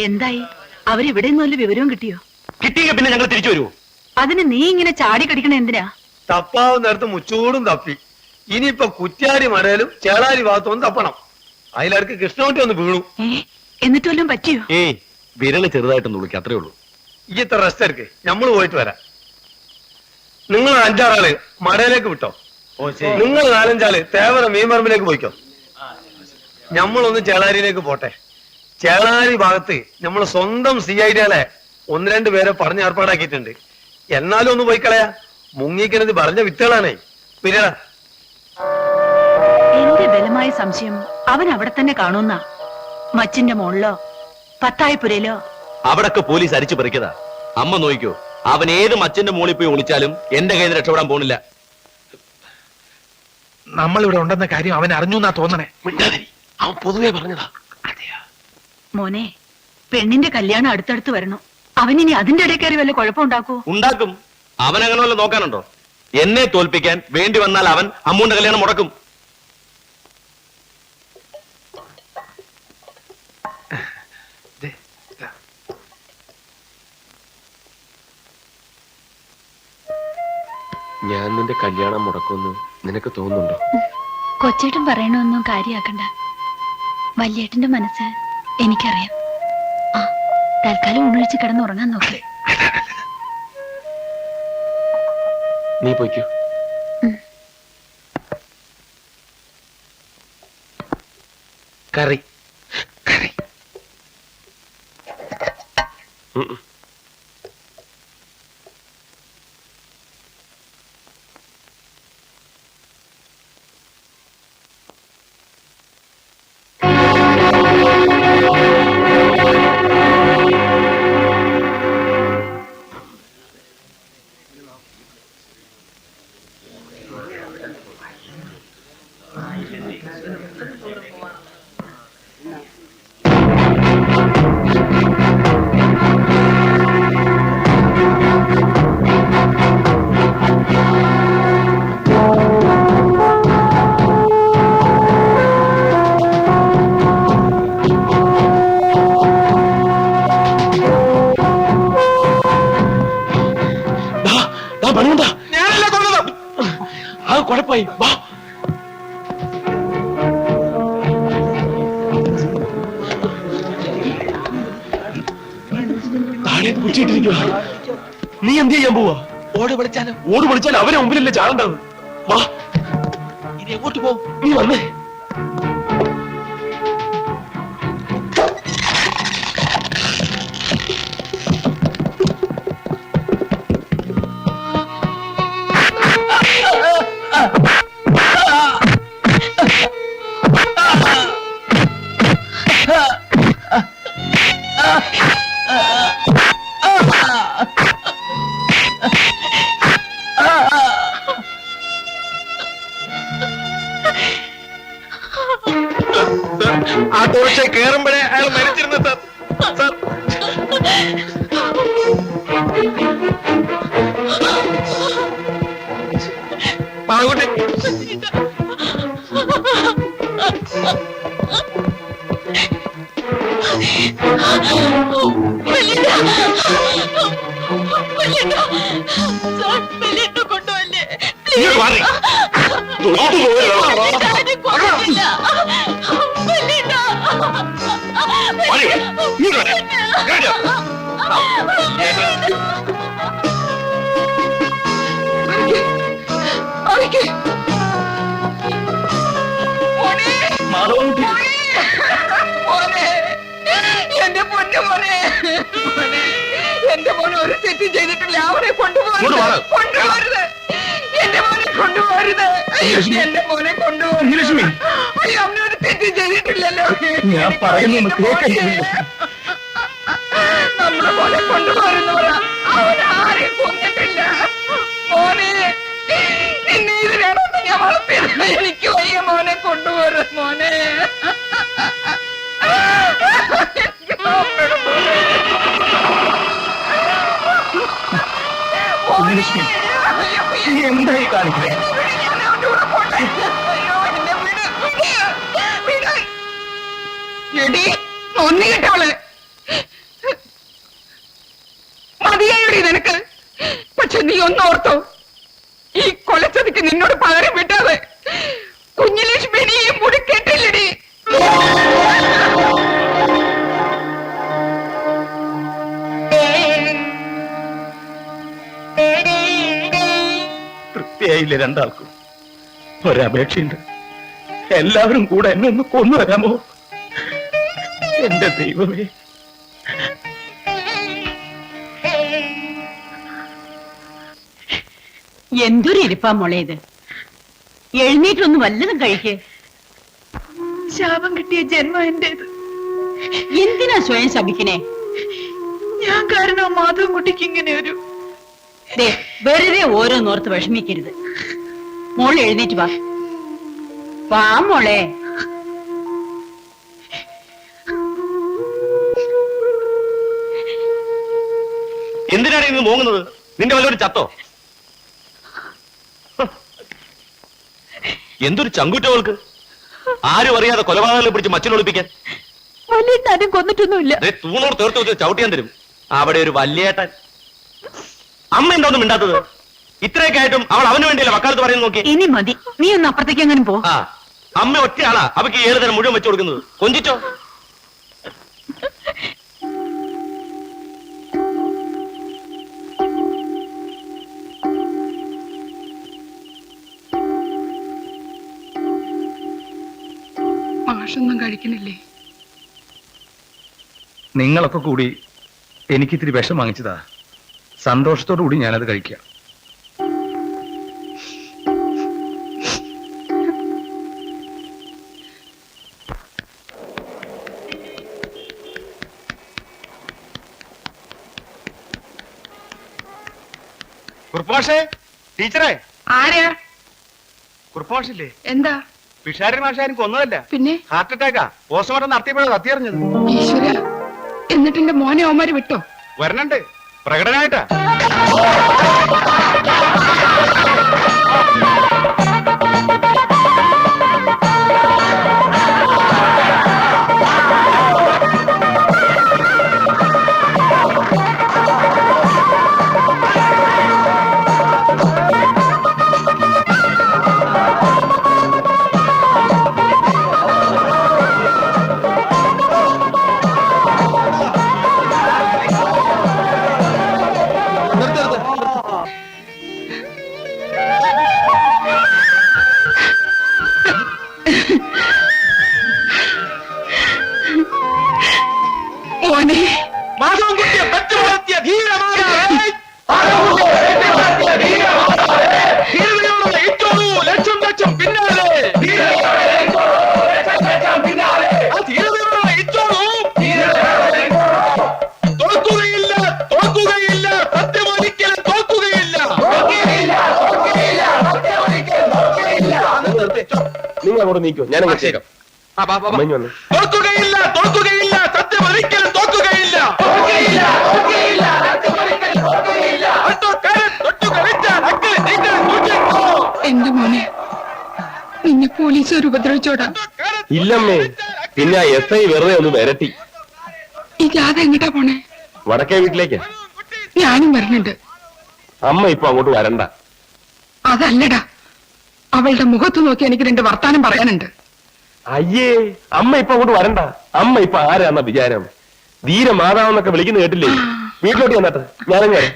എന്തായി? അവരിവിടെ നിന്ന് വല്ല വിവരവും കിട്ടിയോ? കിട്ടിയ പിന്നെ ഞങ്ങൾ തിരിച്ചു വരുമോ? അതിന് നീ ഇങ്ങനെ ചാടി കടിക്കണ എന്തിനാ? തപ്പാവുന്ന നേരത്ത് മുച്ചൂടും തപ്പി. ഇനിയിപ്പൊ കുറ്റ്യാടി മടയിലും ചേളാരി ഭാഗത്തൊന്നും തപ്പണം. അതിലർക്ക് കൃഷ്ണകുട്ടി ഒന്ന് വീണു. എന്നിട്ട് വല്ലതും പറ്റിയോ? വിരല് ചെറുതായിട്ടൊന്ന് വിളിക്കാം, അത്രേ ഉള്ളൂ. ഈ ഇത്ര റെസ്റ്റ് എടുക്ക്, നമ്മള് പോയിട്ട് വരാം. നിങ്ങൾ 5-6 ആള് മടയിലേക്ക് വിട്ടോ. നിങ്ങൾ 4-5 തേവര മീൻപറമ്പിലേക്ക് പോയിക്കോ. നമ്മളൊന്ന് ചേളാരിയിലേക്ക് പോട്ടെ. ചേളാരി ഭാഗത്ത് നമ്മള് സ്വന്തം CID 1-2 പേരെ പറഞ്ഞ് ഏർപ്പാടാക്കിയിട്ടുണ്ട്. എന്നാലും ഒന്ന് പോയി കളയാ. മുങ്ങിക്കുന്നത് പറഞ്ഞ വിത്തുകളാണേ. പിന്നീടാ എന്റെ ബലമായ സംശയം അവൻ അവിടെ തന്നെ കാണുന്ന മച്ചിന്റെ മുകളിലോ പത്തായപ്പുരയിലോ. അവിടൊക്കെ പോലീസ് അരിച്ചു പറിക്കതാ. അമ്മ നോയിക്കോ, അവൻ ഏത് മച്ചന്റെ മുകളിൽ പോയി ഒളിച്ചാലും എന്റെ കയ്യിൽ നിന്ന് രക്ഷപ്പെടാൻ പോണില്ല. നമ്മളിവിടെ ഉണ്ടെന്ന കാര്യം അവൻ അറിഞ്ഞു എന്നാ തോന്നണേ. അവൻ പൊതുവെ പറഞ്ഞതാ. മോനെ, പെണ്ണിന്റെ കല്യാണം അടുത്തടുത്ത് വരണം. അവനിനി അതിന്റെ ഇടയിൽ കയറി വല്ല കുഴപ്പമുണ്ടാക്കൂ? ഉണ്ടാക്കും. അവൻ അങ്ങനെ വല്ല നോക്കാനുണ്ടോ? എന്നെ തോൽപ്പിക്കാൻ വേണ്ടി വന്നാൽ അവൻ അമ്മൂന്റെ കല്യാണം മുടക്കും. ഞാൻ നിന്റെ കല്യാണം മുടക്കുമെന്ന് നിനക്ക് തോന്നുന്നുണ്ടോ? കൊച്ചേട്ടൻ പറയണൊന്നും കാര്യാക്കണ്ട. വല്യേട്ടന്റെ മനസ്സ് എനിക്കറിയാം. ആ, തൽക്കാലം ഉണൊഴിച്ച് കിടന്നുറങ്ങാൻ നോക്കേ. നീ പോയിക്കോ. കറി കുഴപ്പമായി. വാ, താഴെ കുച്ചിട്ടിരിക്കുക. നീ എന്ത് ചെയ്യാൻ പോവാ? ഓട് വിളിച്ചാലും അവരെ മുമ്പിലല്ലേ ചാടേണ്ടത്. വാ, ഇനി എങ്ങോട്ട് പോ? നീ വന്നേ. ആ ദോശ കേറുമ്പോഴേ അയാൾ മരിച്ചിരുന്നു സാർ. സാർ, പാകുട്ടി കൊണ്ടുവല്ലേ? എന്റെ പൊന്നു മോനെ, എന്റെ മോനെ ഒരു തെറ്റും ചെയ്തിട്ടില്ല. അവനെ കൊണ്ടുപോകരുത്. എന്റെ മോനെ കൊണ്ടുപോകരുത്. എന്റെ മോനെ കൊണ്ടുപോകരുത്. അവനൊരു തെറ്റും ചെയ്തിട്ടില്ലല്ലോ. ഞാൻ പറയുന്നു നമ്മുടെ മോനെ കൊണ്ടുപോരുന്നവരാ. അവൻ ആരെയും കൊന്നിട്ടില്ല. മോനെ, നിന്നെ ഇതിനാണെന്ന് ഞാൻ വളർത്തിയത്. എനിക്ക് വയ്യ മോനെ കൊണ്ടുപോരുത്. മോനെ, എന്തായി കാണിക്കണേ? ഒന്നി കിട്ടവള് നീ ഒന്നോർത്തോ? ഈ കൊലച്ചതിക്ക് നിന്നോട് പകരം വിട്ടാതെ കുഞ്ഞുലക്ഷ്മി നീ ഈ മുടി കെട്ടില്ലടി. തൃപ്തിയായില്ലേ രണ്ടാൾക്കും? ഒരപേക്ഷയുണ്ട്, എല്ലാവരും കൂടെ എന്നെ ഒന്ന് കൊന്നുവരാമോ? എന്റെ ദൈവമേ, എന്തൊരു ഇരിപ്പാ മോളെ ഇത്. എഴുന്നേറ്റൊന്ന് വല്ലതും കഴിക്കേ. ശാപം കിട്ടിയ ജന്മം എന്റേത്. എന്തിനാ സ്വയം ശപിക്കണേ? ഞാൻ കാരണം മാധവൻകുട്ടിക്ക് ഇങ്ങനെ ഒരു വെറുതെ ഓരോന്നോർത്ത് വിഷമിക്കരുത്. മോൾ എഴുന്നേറ്റ് വാ. വാ മോളെ. എന്തിനാണ് ഇന്ന് മോങ്ങുന്നത്? നിന്റെ വല്ലൊരു ചത്തോ? എന്തൊരു ചങ്കുറ്റവൾക്ക്! ആരും അറിയാതെ കൊലപാതകങ്ങളെ പിടിച്ച് മച്ചിലൊളിപ്പിക്കാൻ. വലിയേട്ടനും കൊന്നിട്ടൊന്നുമില്ല. തൂണോട് തീർത്ത് വെച്ച് ചവിട്ടിയാൻ തരും. അവിടെ ഒരു വല്യേട്ടൻ. അമ്മ എന്താന്നും മിണ്ടാത്തത്? ഇത്രയൊക്കെ ആയിട്ടും അവൾ അവന് വേണ്ടിയല്ല വക്കാലത്ത് പറയുന്നത്. നോക്കി, ഇനി മതി. നീ ഒന്ന് അപ്പുറത്തേക്ക് എങ്ങനെ പോ. ആ, അമ്മ ഒറ്റയാളാ അവക്ക് 7 തരം മുഴുവൻ വെച്ചു കൊടുക്കുന്നത്. കൊഞ്ചിച്ചോ? മാഷൊന്നും കഴിക്കണില്ലേ? നിങ്ങളൊക്കെ കൂടി എനിക്കിത്തിരി വിഷം വാങ്ങിച്ചതാ. സന്തോഷത്തോടു കൂടി ഞാനത് കഴിക്കാം. കുറുപ്പാഷേ, ടീച്ചറെ. ആരാ? കുറുപ്പാഷില്ലേ? എന്താ? പിഷാരും മാഷാരും കൊന്നതല്ല, പിന്നെ ഹാർട്ട് അറ്റാക്കാ. പോസ്റ്റ്മോർട്ടം നടത്തിയപ്പോഴാണ് സത്യറിഞ്ഞത്. ഈശ്വര, എന്നിട്ട് എന്റെ മോനെ അവന്മാര് വിട്ടോ? വരണുണ്ട്, പ്രകടനായിട്ടാ. മോനെ, മാധവൻകുട്ടിയെ പെറ്റു വളർത്തിയ ധീരമാതാവേ, ധീരതയോടെ ഇറ്റോളൂ ലക്ഷം ലക്ഷം പിന്നാലെ. ആ ധീരതയോടെ ഇറ്റോളൂ. തോൽക്കുകയില്ല, തോൽക്കുകയില്ല, സത്യമൊരിക്കലും തോൽക്കുകയില്ല. നിങ്ങൾ അങ്ങോട്ട് നീക്കോ, ഞാൻ അങ്ങോട്ടേക്കാം. തോൽക്കുകയില്ല, തോൽക്കുകയില്ല, സത്യം ഒരിക്കലും തോൽക്കുകയില്ല. എന്റെ മോനെ, നിന്നെ പോലീസുകാർ ഉപദ്രവിച്ചോടാ? ഇല്ലമ്മേ, പിന്നെ SI വെറുതെ ഒന്ന് വരട്ടി. ഈ ജാഥ എങ്ങട്ടാ പോണേ? വടക്കേ വീട്ടിലേക്ക്. ഞാനും വരുന്നുണ്ട്. അമ്മ ഇപ്പൊ അങ്ങോട്ട് വരണ്ട. അതല്ലടാ, അവളുടെ മുഖത്ത് നോക്കി എനിക്ക് 2 വർത്താനം പറയാനുണ്ട്. അയ്യേ, അമ്മ ഇപ്പൊ അങ്ങോട്ട് വരണ്ട. അമ്മ ഇപ്പൊ ആരാന്ന വിചാരം? ധീരമാതാവെന്നൊക്കെ വിളിക്കുന്ന കേട്ടില്ലേ? വീട്ടിലോട്ട് വന്നിട്ട് ഞാനും വരാം.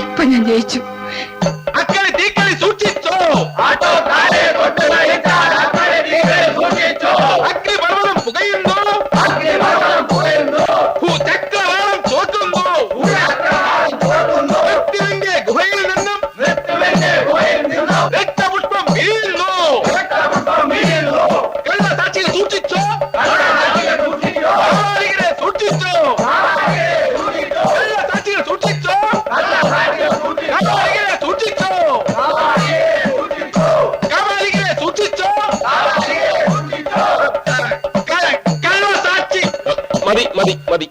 ഇപ്പൊ ഞാൻ ജയിച്ചു. അക്കളി തീക്കളി സൂക്ഷിച്ചോ. അഗ്നി പർവ്വതം പുകയുന്നു. ചക്രവാളം തോറ്റുന്നു. മൃത്യുവിന്റെ ഗുഹയിൽ നിന്നും രക്തപുഷ്പം വീഴുന്നു. കള്ളസാക്ഷിയെ സൂക്ഷിച്ചോ. കള്ളസാക്ഷിയെ സൂക്ഷിച്ചോ. കള്ളസാക്ഷിയെ സൂക്ഷിച്ചോ. കള്ളസാക്ഷിയെ സൂക്ഷിച്ചോ. കള്ളസാക്ഷിയെ സൂക്ഷിച്ചോ. കള്ളസാക്ഷി. മതി മതി മതി.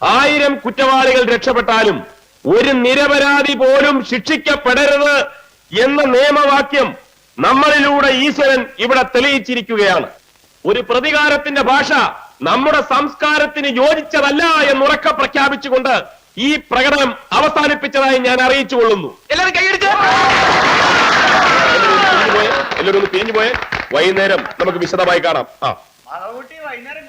1000 കുറ്റവാളികൾ രക്ഷപ്പെട്ടാലും ഒരു നിരപരാധി പോലും ശിക്ഷിക്കപ്പെടരുത് എന്ന നിയമവാക്യം നമ്മളിലൂടെ ഈശ്വരൻ ഇവിടെ തെളിയിച്ചിരിക്കുകയാണ്. ഒരു പ്രതികാരത്തിന്റെ ഭാഷ നമ്മുടെ സംസ്കാരത്തിന് യോജിച്ചതല്ല എന്നുറക്കെ പ്രഖ്യാപിച്ചുകൊണ്ട് ഈ പ്രകടനം അവസാനിപ്പിച്ചതായി ഞാൻ അറിയിച്ചു കൊള്ളുന്നു. എല്ലാരും കൈയടിച്ച എല്ലാവരും ഒന്ന് പിരിഞ്ഞു പോയെ. വൈകുന്നേരം നമുക്ക് വിശദമായി കാണാം. വൈകുന്നേരം